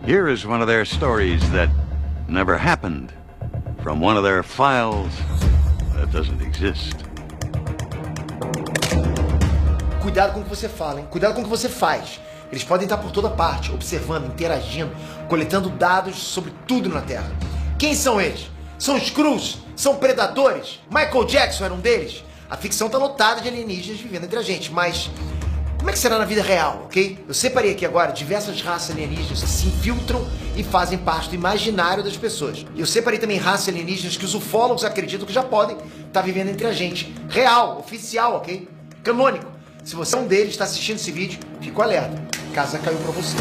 Here is one of their stories that never happened, from one of their files that doesn't exist. Cuidado com o que você fala, hein? Cuidado com o que você faz. Eles podem estar por toda parte, observando, interagindo, coletando dados sobre tudo na Terra. Quem são eles? São Skrulls? São predadores? Michael Jackson era um deles? A ficção está lotada de alienígenas vivendo entre a gente, mas como é que será na vida real, ok? Eu separei aqui agora diversas raças alienígenas que se infiltram e fazem parte do imaginário das pessoas. E eu separei também raças alienígenas que os ufólogos acreditam que já podem estar vivendo entre a gente. Real, oficial, ok? Canônico. Se você é um deles, está assistindo esse vídeo, fica alerta. A casa caiu pra você.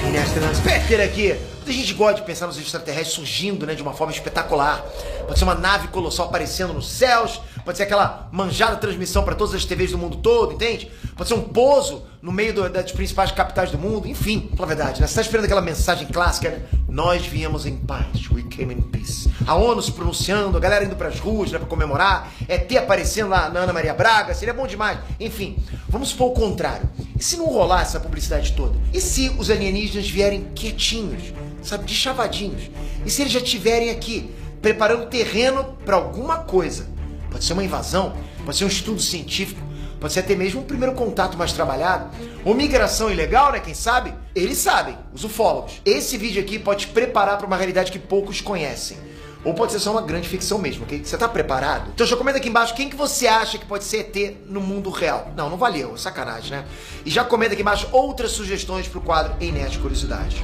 E nesta Transpector aqui, muita gente gosta de pensar nos extraterrestres surgindo, né, de uma forma espetacular. Pode ser uma nave colossal aparecendo nos céus, pode ser aquela manjada transmissão para todas as TVs do mundo todo, entende? Pode ser um pouso no meio das principais capitais do mundo, enfim, pela verdade, né? Você tá esperando aquela mensagem clássica, né? Nós viemos em paz, we came in peace. A ONU se pronunciando, a galera indo pras ruas, né, pra comemorar, ET aparecendo lá na Ana Maria Braga, seria bom demais. Enfim, vamos supor o contrário. E se não rolar essa publicidade toda? E se os alienígenas vierem quietinhos, sabe, de chavadinhos? E se eles já estiverem aqui, preparando terreno para alguma coisa? Pode ser uma invasão, pode ser um estudo científico, pode ser até mesmo um primeiro contato mais trabalhado, ou migração ilegal, né, quem sabe? Eles sabem, os ufólogos. Esse vídeo aqui pode te preparar para uma realidade que poucos conhecem. Ou pode ser só uma grande ficção mesmo, ok? Você tá preparado? Então já comenta aqui embaixo quem que você acha que pode ser ET no mundo real. Não, não valeu, sacanagem, né? E já comenta aqui embaixo outras sugestões pro quadro Ei Nerd Curiosidade.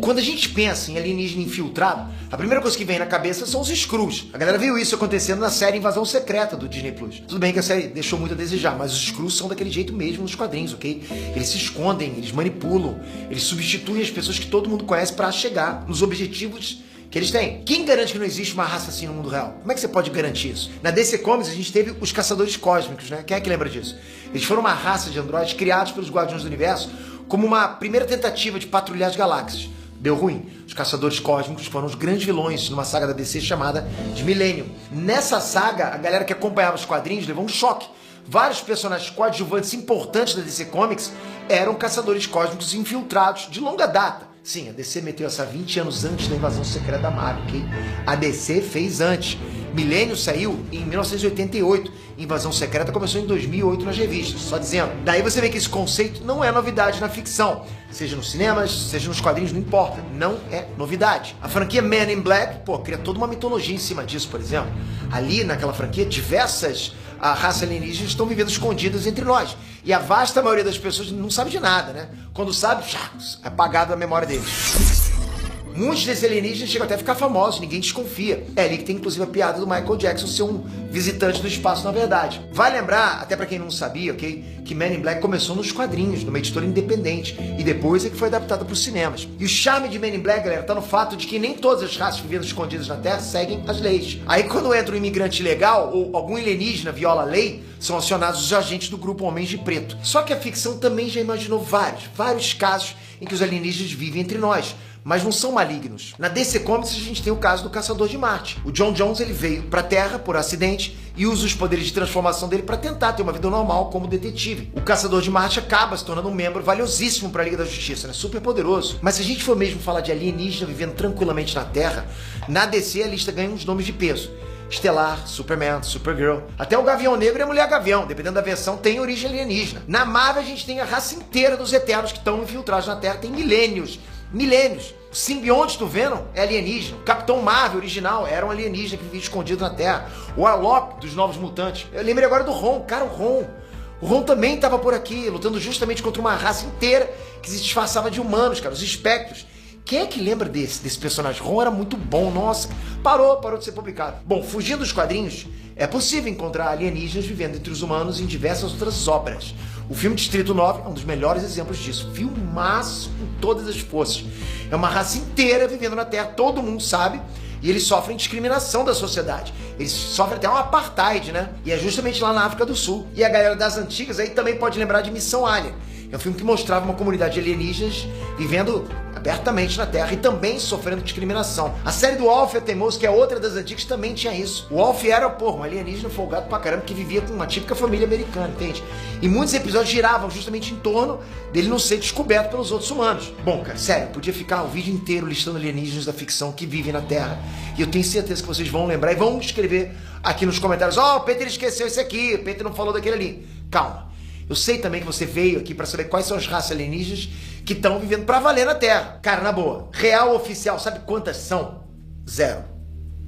Quando a gente pensa em alienígena infiltrado, a primeira coisa que vem na cabeça são os Skrulls. A galera viu isso acontecendo na série Invasão Secreta do Disney Plus. Tudo bem que a série deixou muito a desejar, mas os Skrulls são daquele jeito mesmo nos quadrinhos, ok? Eles se escondem, eles manipulam, eles substituem as pessoas que todo mundo conhece para chegar nos objetivos que eles têm. Quem garante que não existe uma raça assim no mundo real? Como é que você pode garantir isso? Na DC Comics a gente teve os Caçadores Cósmicos, né? Quem é que lembra disso? Eles foram uma raça de androides criados pelos Guardiões do Universo como uma primeira tentativa de patrulhar as galáxias. Deu ruim. Os Caçadores Cósmicos foram os grandes vilões numa saga da DC chamada de Millennium. Nessa saga, a galera que acompanhava os quadrinhos levou um choque. Vários personagens coadjuvantes importantes da DC Comics eram Caçadores Cósmicos infiltrados de longa data. Sim, a DC meteu essa 20 anos antes da invasão secreta da Marvel, ok? A DC fez antes. Millennium saiu em 1988. Invasão Secreta começou em 2008 nas revistas, só dizendo. Daí você vê que esse conceito não é novidade na ficção. Seja nos cinemas, seja nos quadrinhos, não importa. Não é novidade. A franquia Men in Black, pô, cria toda uma mitologia em cima disso, por exemplo. Ali, naquela franquia, diversas raças alienígenas estão vivendo escondidas entre nós. E a vasta maioria das pessoas não sabe de nada, né? Quando sabe, é apagado a memória deles. Muitos desses alienígenas chegam até a ficar famosos, ninguém desconfia. É ali que tem inclusive a piada do Michael Jackson ser um visitante do espaço na verdade. Vai lembrar, até pra quem não sabia, ok? Que Men in Black começou nos quadrinhos, numa editora independente, e depois é que foi adaptada pros cinemas. E o charme de Men in Black, galera, tá no fato de que nem todas as raças vivendo escondidas na Terra seguem as leis. Aí quando entra um imigrante ilegal, ou algum alienígena viola a lei, são acionados os agentes do grupo Homens de Preto. Só que a ficção também já imaginou vários casos em que os alienígenas vivem entre nós, mas não são malignos. Na DC Comics a gente tem o caso do Caçador de Marte. O John Jones, ele veio pra Terra por acidente e usa os poderes de transformação dele pra tentar ter uma vida normal como detetive. O Caçador de Marte acaba se tornando um membro valiosíssimo pra Liga da Justiça, né? Super poderoso. Mas se a gente for mesmo falar de alienígena vivendo tranquilamente na Terra, na DC a lista ganha uns nomes de peso. Estelar, Superman, Supergirl, até o Gavião Negro e a Mulher Gavião, dependendo da versão, tem origem alienígena. Na Marvel a gente tem a raça inteira dos Eternos que estão infiltrados na Terra, tem milênios. O simbionte do Venom é alienígena. O Capitão Marvel original era um alienígena que vivia escondido na Terra. O Alok dos Novos Mutantes. Eu lembrei agora do Ron. Cara, o Ron também estava por aqui, lutando justamente contra uma raça inteira que se disfarçava de humanos, cara, os espectros. Quem é que lembra desse personagem? Ron era muito bom, nossa. Parou de ser publicado. Bom, fugindo dos quadrinhos, é possível encontrar alienígenas vivendo entre os humanos em diversas outras obras. O filme Distrito 9 é um dos melhores exemplos disso. Filmaço com todas as forças. É uma raça inteira vivendo na Terra, todo mundo sabe, e eles sofrem discriminação da sociedade. Eles sofrem até um apartheid, né? E é justamente lá na África do Sul. E a galera das antigas aí também pode lembrar de Missão Alien. É um filme que mostrava uma comunidade de alienígenas vivendo abertamente na Terra e também sofrendo discriminação. A série do Alf é Teimoso, que é outra das antigas, também tinha isso. O Alf era, um alienígena folgado pra caramba que vivia com uma típica família americana, entende? E muitos episódios giravam justamente em torno dele não ser descoberto pelos outros humanos. Bom, cara, sério, podia ficar o vídeo inteiro listando alienígenas da ficção que vivem na Terra. E eu tenho certeza que vocês vão lembrar e vão escrever aqui nos comentários: ó, o Peter esqueceu esse aqui, o Peter não falou daquele ali. Calma. Eu sei também que você veio aqui pra saber quais são as raças alienígenas que estão vivendo pra valer na Terra. Cara, na boa, real oficial, sabe quantas são? 0.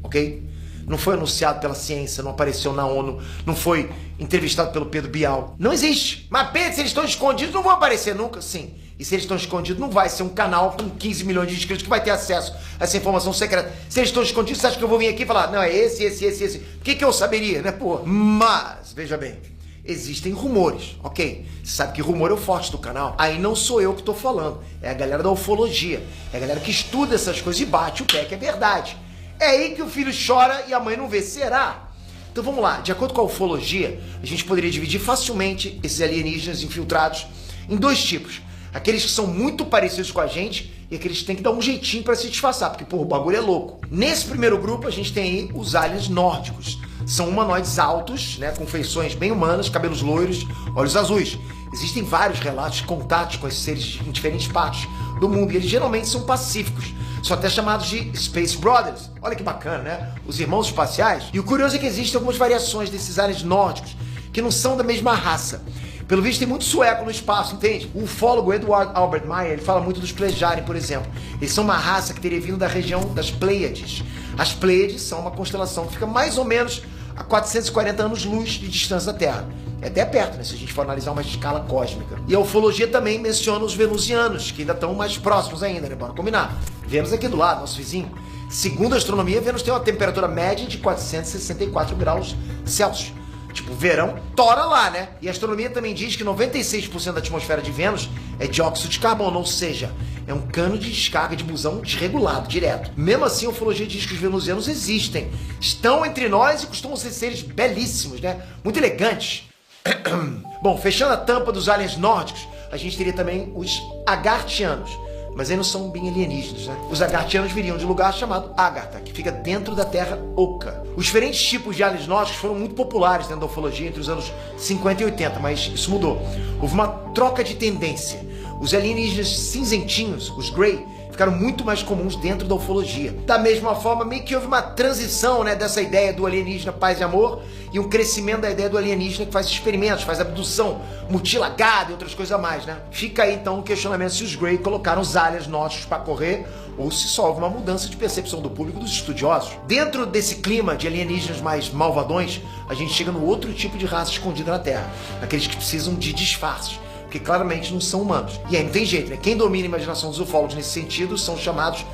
Ok? Não foi anunciado pela ciência, não apareceu na ONU, não foi entrevistado pelo Pedro Bial. Não existe. Mas Pedro, se eles estão escondidos, não vão aparecer nunca? Sim. E se eles estão escondidos, não vai ser um canal com 15 milhões de inscritos que vai ter acesso a essa informação secreta. Se eles estão escondidos, você acha que eu vou vir aqui e falar: não, é esse? Por que eu saberia, né, pô? Mas, veja bem, existem rumores, ok? Você sabe que rumor é o forte do canal. Aí não sou eu que tô falando, é a galera da ufologia. É a galera que estuda essas coisas e bate o pé que é verdade. É aí que o filho chora e a mãe não vê. Será? Então vamos lá. De acordo com a ufologia, a gente poderia dividir facilmente esses alienígenas infiltrados em 2 tipos. Aqueles que são muito parecidos com a gente e aqueles que tem que dar um jeitinho para se disfarçar, porque, pô, o bagulho é louco. Nesse primeiro grupo, a gente tem aí os aliens nórdicos. São humanoides altos, né, com feições bem humanas, cabelos loiros, olhos azuis. Existem vários relatos de contatos com esses seres em diferentes partes do mundo e eles geralmente são pacíficos. São até chamados de Space Brothers. Olha que bacana, né? Os irmãos espaciais. E o curioso é que existem algumas variações desses aliens nórdicos que não são da mesma raça. Pelo visto, tem muito sueco no espaço, entende? O ufólogo Edward Albert Meyer, ele fala muito dos Plejaren, por exemplo. Eles são uma raça que teria vindo da região das Pleiades. As Pleiades são uma constelação que fica mais ou menos a 440 anos-luz de distância da Terra. É até perto, né? Se a gente for analisar uma escala cósmica. E a ufologia também menciona os venusianos, que ainda estão mais próximos ainda, né? Bora combinar. Vênus aqui do lado, nosso vizinho. Segundo a astronomia, Vênus tem uma temperatura média de 464 graus Celsius. Tipo, verão tora lá, né? E a astronomia também diz que 96% da atmosfera de Vênus é dióxido de carbono, ou seja, é um cano de descarga de busão desregulado, direto. Mesmo assim, a ufologia diz que os venusianos existem, estão entre nós e costumam ser seres belíssimos, né? Muito elegantes. Bom, fechando a tampa dos aliens nórdicos, a gente teria também os agartianos. Mas aí não são bem alienígenas, né? Os agartianos viriam de um lugar chamado Agartha, que fica dentro da Terra Oca. Os diferentes tipos de aliens nórdicos foram muito populares dentro da ufologia entre os anos 50 e 80, mas isso mudou. Houve uma troca de tendência. Os alienígenas cinzentinhos, os Grey, ficaram muito mais comuns dentro da ufologia. Da mesma forma, meio que houve uma transição, né, dessa ideia do alienígena paz e amor e um crescimento da ideia do alienígena que faz experimentos, faz abdução, mutila gado e outras coisas a mais, né? Fica aí então o questionamento se os Grey colocaram os aliens nórdicos para correr ou se só houve uma mudança de percepção do público e dos estudiosos. Dentro desse clima de alienígenas mais malvadões, a gente chega no outro tipo de raça escondida na Terra, aqueles que precisam de disfarces, porque claramente não são humanos. E aí não tem jeito, né? Quem domina a imaginação dos ufólogos nesse sentido são chamados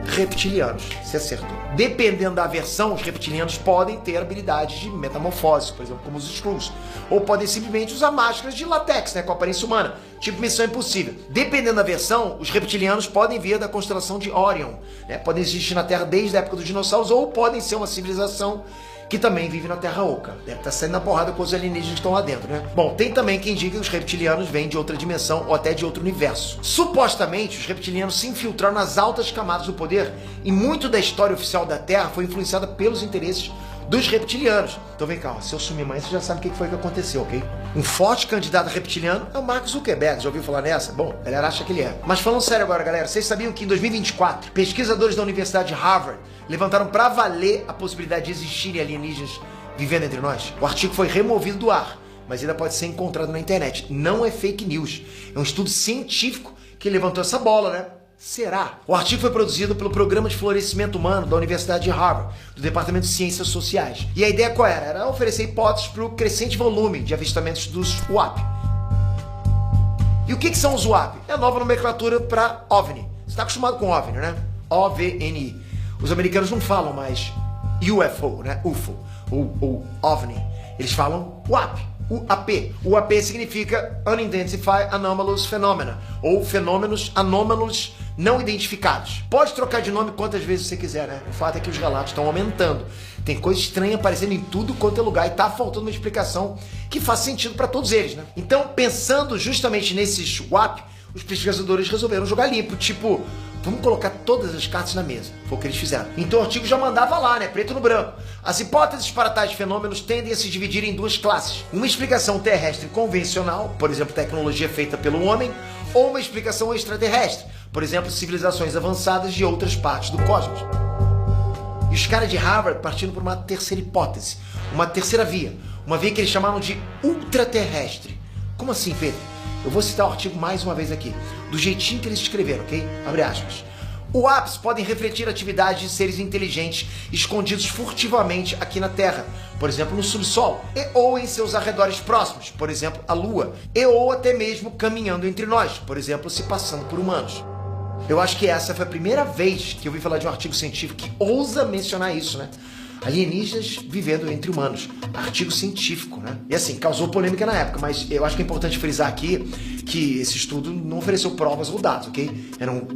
reptilianos. Você acertou. Dependendo da versão, os reptilianos podem ter habilidades de metamorfose, por exemplo, como os Skrulls. Ou podem simplesmente usar máscaras de látex, né, com aparência humana, tipo Missão Impossível. Dependendo da versão, os reptilianos podem vir da constelação de Orion, né? Podem existir na Terra desde a época dos dinossauros, ou podem ser uma civilização que também vive na Terra Oca. Deve estar saindo na porrada com os alienígenas que estão lá dentro, né? Bom, tem também quem diga que os reptilianos vêm de outra dimensão ou até de outro universo. Supostamente, os reptilianos se infiltraram nas altas camadas do poder e muito da história oficial da Terra foi influenciada pelos interesses dos reptilianos. Então vem cá, ó, se eu sumir mais, você já sabe o que foi que aconteceu, ok? Um forte candidato reptiliano é o Mark Zuckerberg. Já ouviu falar nessa? Bom, a galera acha que ele é. Mas falando sério agora, galera, vocês sabiam que em 2024, pesquisadores da Universidade de Harvard levantaram pra valer a possibilidade de existirem alienígenas vivendo entre nós? O artigo foi removido do ar, mas ainda pode ser encontrado na internet. Não é fake news. É um estudo científico que levantou essa bola, né? Será? O artigo foi produzido pelo Programa de Florescimento Humano da Universidade de Harvard, do Departamento de Ciências Sociais. E a ideia qual era? Era oferecer hipóteses para o crescente volume de avistamentos dos UAP. E o que são os UAP? É a nova nomenclatura para OVNI. Você está acostumado com OVNI, né? OVNI. Os americanos não falam mais UFO, né? UFO, ou OVNI. Eles falam UAP. UAP. UAP significa Unidentified Anomalous Phenomena, ou fenômenos anômalos não identificados. Pode trocar de nome quantas vezes você quiser, né? O fato é que os relatos estão aumentando. Tem coisa estranha aparecendo em tudo quanto é lugar e tá faltando uma explicação que faz sentido para todos eles, né? Então, pensando justamente nesses UAP, os pesquisadores resolveram jogar limpo, tipo, vamos colocar todas as cartas na mesa. Foi o que eles fizeram. Então o artigo já mandava lá, né? Preto no branco. As hipóteses para tais fenômenos tendem a se dividir em duas classes. Uma explicação terrestre convencional, por exemplo, tecnologia feita pelo homem, ou uma explicação extraterrestre, por exemplo, civilizações avançadas de outras partes do cosmos. E os caras de Harvard partindo por uma terceira hipótese, uma terceira via, uma via que eles chamaram de ultraterrestre. Como assim, Pedro? Eu vou citar o artigo mais uma vez aqui, do jeitinho que eles escreveram, ok? Abre aspas. UAPs podem refletir atividades de seres inteligentes escondidos furtivamente aqui na Terra, por exemplo, no subsolo, e ou em seus arredores próximos, por exemplo, a Lua, e ou até mesmo caminhando entre nós, por exemplo, se passando por humanos. Eu acho que essa foi a primeira vez que eu ouvi falar de um artigo científico que ousa mencionar isso, né? Alienígenas vivendo entre humanos. Artigo científico, né? E assim, causou polêmica na época, mas eu acho que é importante frisar aqui que esse estudo não ofereceu provas ou dados, ok? Eram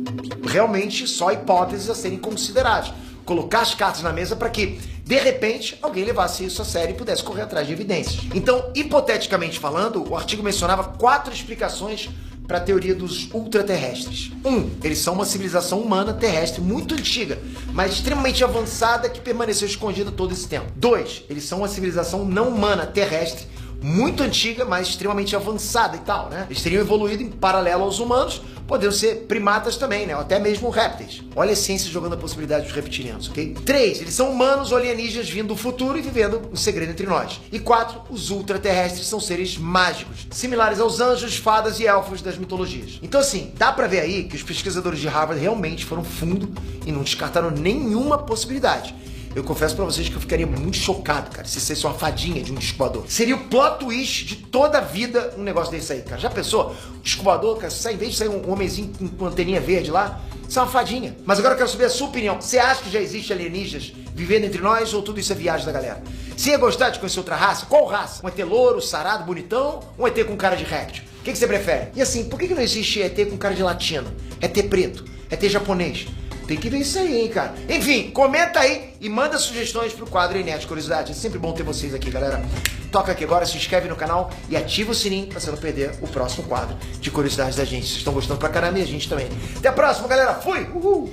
realmente só hipóteses a serem consideradas. Colocar as cartas na mesa para que, de repente, alguém levasse isso a sério e pudesse correr atrás de evidências. Então, hipoteticamente falando, o artigo mencionava 4 explicações para a teoria dos ultraterrestres. 1. Eles são uma civilização humana terrestre muito antiga, mas extremamente avançada que permaneceu escondida todo esse tempo. 2. Eles são uma civilização não humana terrestre muito antiga, mas extremamente avançada e tal, né? Eles teriam evoluído em paralelo aos humanos, podendo ser primatas também, né? Ou até mesmo répteis. Olha a ciência jogando a possibilidade dos reptilianos, ok? 3. Eles são humanos ou alienígenas vindo do futuro e vivendo um segredo entre nós. E 4. Os ultraterrestres são seres mágicos, similares aos anjos, fadas e elfos das mitologias. Então assim, dá pra ver aí que os pesquisadores de Harvard realmente foram fundo e não descartaram nenhuma possibilidade. Eu confesso pra vocês que eu ficaria muito chocado, cara, se fosse uma fadinha de um disco voador. Seria o plot twist de toda a vida um negócio desse aí, cara. Já pensou? O disco voador, cara, em vez de sair um homenzinho com anteninha verde lá, isso é uma fadinha. Mas agora eu quero saber a sua opinião. Você acha que já existe alienígenas vivendo entre nós ou tudo isso é viagem da galera? Você ia gostar de conhecer outra raça? Qual raça? Um ET louro, sarado, bonitão ou um ET com cara de réptil? O que você prefere? E assim, por que não existe ET com cara de latino? ET preto? ET japonês? Tem que ver isso aí, hein, cara. Enfim, comenta aí e manda sugestões pro quadro Inerte Curiosidade. É sempre bom ter vocês aqui, galera. Toca aqui agora, se inscreve no canal e ativa o sininho pra você não perder o próximo quadro de curiosidades da gente. Vocês estão gostando pra caramba e a gente também. Até a próxima, galera. Fui! Uhul!